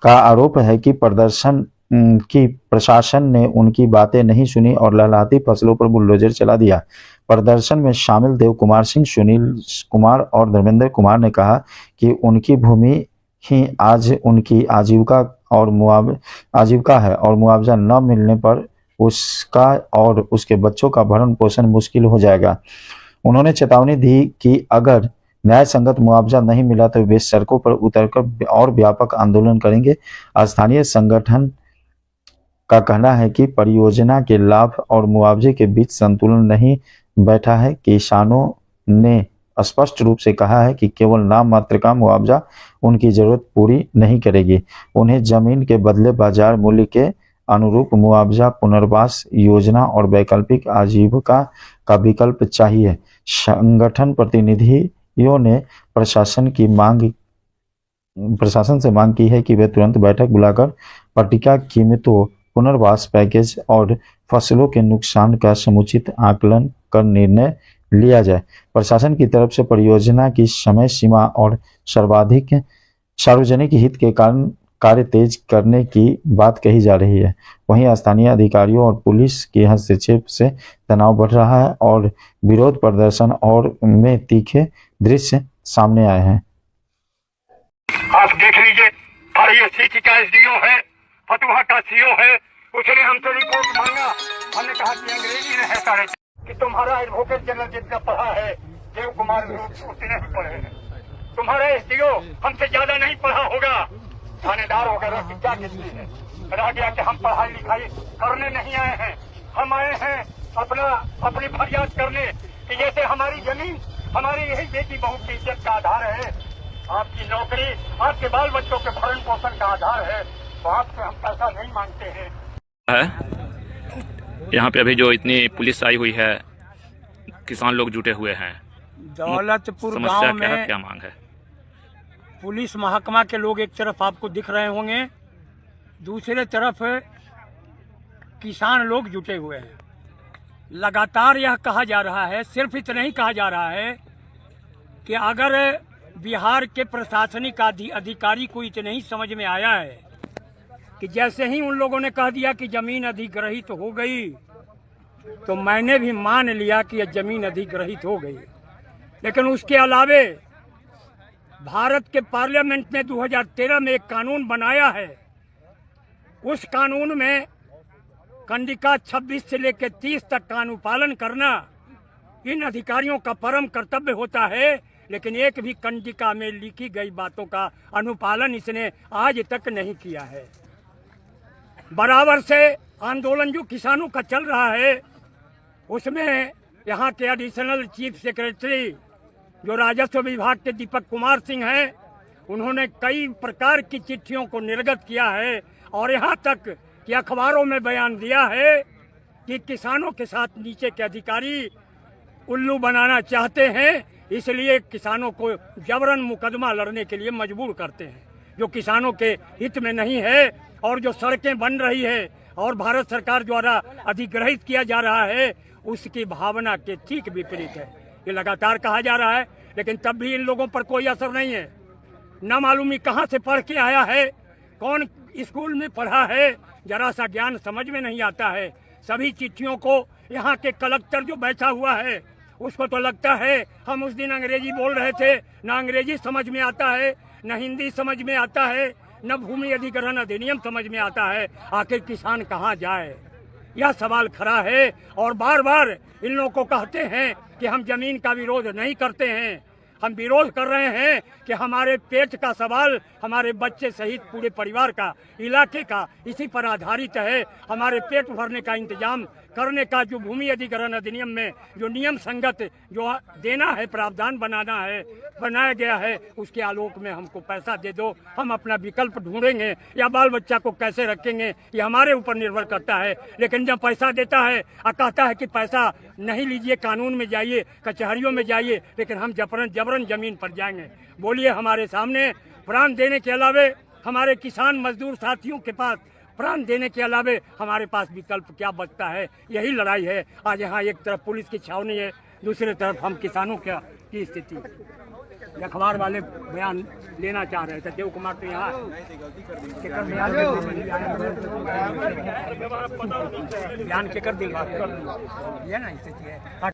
का आरोप है कि प्रशासन ने उनकी बातें नहीं सुनी और लहलहाती फसलों पर बुलडोजर चला दिया। प्रदर्शन में शामिल देव कुमार सिंह, सुनील कुमार और धर्मेंद्र कुमार ने कहा कि उनकी भूमि ही आज उनकी आजीविका है और मुआवजा न मिलने पर उसका और उसके बच्चों का भरण पोषण मुश्किल हो जाएगा। उन्होंने चेतावनी दी कि अगर न्याय संगत मुआवजा नहीं मिला तो वे सड़कों पर उतरकर और व्यापक आंदोलन करेंगे। स्थानीय संगठन का कहना है कि परियोजना के लाभ और मुआवजे के बीच संतुलन नहीं बैठा है। किसानों ने स्पष्ट रूप से कहा है कि केवल नाम मात्र का मुआवजा उनकी जरूरत पूरी नहीं करेगी। उन्हें जमीन के बदले बाजार मूल्य के अनुरूप मुआवजा, पुनर्वास योजना और वैकल्पिक आजीविका का विकल्प चाहिए। संगठन प्रतिनिधियों ने प्रशासन से मांग की है कि वे तुरंत बैठक बुलाकर पट्टिका कीमतों, पुनर्वास पैकेज और फसलों के नुकसान का समुचित आकलन कर निर्णय लिया जाए। प्रशासन की तरफ से परियोजना की समय सीमा और सर्वाधिक सार्वजनिक हित के कारण कार्य तेज करने की बात कही जा रही है। वहीं स्थानीय अधिकारियों और पुलिस के हस्तक्षेप से तनाव बढ़ रहा है और विरोध प्रदर्शन और में तीखे दृश्य सामने आए हैं। आप देख लीजिए, RESC का SDO है, फतुहा का CO है, उसने हमसे रिपोर्ट मांगा। हमने कहा कि अंग्रेजी में है सारे कि तुम्हारा एडवोकेट जनरल जितना पढ़ा है देव कुमार उतने ही पढ़े हैं, तुम्हारा SDO हमसे ज्यादा नहीं पढ़ा होगा। थानेदार वगैरह की क्या गिनती है, रह गया कि हम पढ़ाई लिखाई करने नहीं आए हैं, हम आए हैं अपनी फरियाद करने कि जैसे हमारी जमीन हमारी यही बेटी बहू की इज्जत का आधार है, आपकी नौकरी आपके बाल बच्चों के भरण पोषण का आधार है, तो आपसे हम पैसा नहीं मांगते हैं। यहाँ पे अभी जो इतनी पुलिस आई हुई है, किसान लोग जुटे हुए हैं, दौलतपुर समस्या गांव क्या है, में क्या मांग है? पुलिस महकमा के लोग एक तरफ आपको दिख रहे होंगे, दूसरे तरफ किसान लोग जुटे हुए हैं। लगातार यह कहा जा रहा है, सिर्फ इतना ही कहा जा रहा है कि अगर बिहार के प्रशासनिक अधिकारी को इतना ही समझ में आया है कि जैसे ही उन लोगों ने कह दिया कि जमीन अधिग्रहित हो गई तो मैंने भी मान लिया कि यह जमीन अधिग्रहित हो गई। लेकिन उसके अलावे भारत के पार्लियामेंट ने 2013 में एक कानून बनाया है। उस कानून में कंडिका 26 से लेकर 30 तक का अनुपालन करना इन अधिकारियों का परम कर्तव्य होता है, लेकिन एक भी कंडिका में लिखी गई बातों का अनुपालन इसने आज तक नहीं किया है। बराबर से आंदोलन जो किसानों का चल रहा है, उसमें यहाँ के एडिशनल चीफ सेक्रेटरी जो राजस्व विभाग के दीपक कुमार सिंह हैं, उन्होंने कई प्रकार की चिट्ठियों को निर्गत किया है और यहाँ तक कि अखबारों में बयान दिया है कि किसानों के साथ नीचे के अधिकारी उल्लू बनाना चाहते हैं, इसलिए किसानों को जबरन मुकदमा लड़ने के लिए मजबूर करते हैं, जो किसानों के हित में नहीं है। और जो सड़कें बन रही है और भारत सरकार द्वारा अधिग्रहित किया जा रहा है, उसकी भावना के ठीक विपरीत है। ये लगातार कहा जा रहा है, लेकिन तब भी इन लोगों पर कोई असर नहीं है। न मालूम कहाँ से पढ़ के आया है, कौन स्कूल में पढ़ा है, जरा सा ज्ञान समझ में नहीं आता है। सभी चिट्ठियों को यहाँ के कलेक्टर जो बैठा हुआ है, उसको तो लगता है हम उस दिन अंग्रेजी बोल रहे थे, न अंग्रेजी समझ में आता है, न हिंदी समझ में आता है, न भूमि अधिग्रहण अधिनियम समझ में आता है। आखिर किसान कहाँ जाए, यह सवाल खड़ा है। और बार बार इन लोगों को कहते हैं कि हम जमीन का विरोध नहीं करते हैं, हम विरोध कर रहे हैं कि हमारे पेट का सवाल, हमारे बच्चे सहित पूरे परिवार का, इलाके का इसी पर आधारित है। हमारे पेट भरने का इंतजाम करने का जो भूमि अधिग्रहण अधिनियम में जो नियम संगत जो देना है, प्रावधान बनाया गया है, उसके आलोक में हमको पैसा दे दो, हम अपना विकल्प ढूंढेंगे या बाल बच्चा को कैसे रखेंगे ये हमारे ऊपर निर्भर करता है। लेकिन जब पैसा देता है और कहता है कि पैसा नहीं लीजिए, कानून में जाइए, कचहरियों में जाइए, लेकिन हम जबरन जमीन पर जाएंगे। बोलिए, हमारे सामने प्राण देने के अलावे, हमारे किसान मजदूर साथियों के पास प्राण देने के अलावे हमारे पास विकल्प क्या बचता है? यही लड़ाई है। आज यहाँ एक तरफ पुलिस की छावनी है, दूसरी तरफ हम किसानों की स्थिति। अखबार वाले बयान लेना चाह रहे थे। देव कुमार तो यहाँ केकर बयान केकर देंगे, ये ना स्थिति है।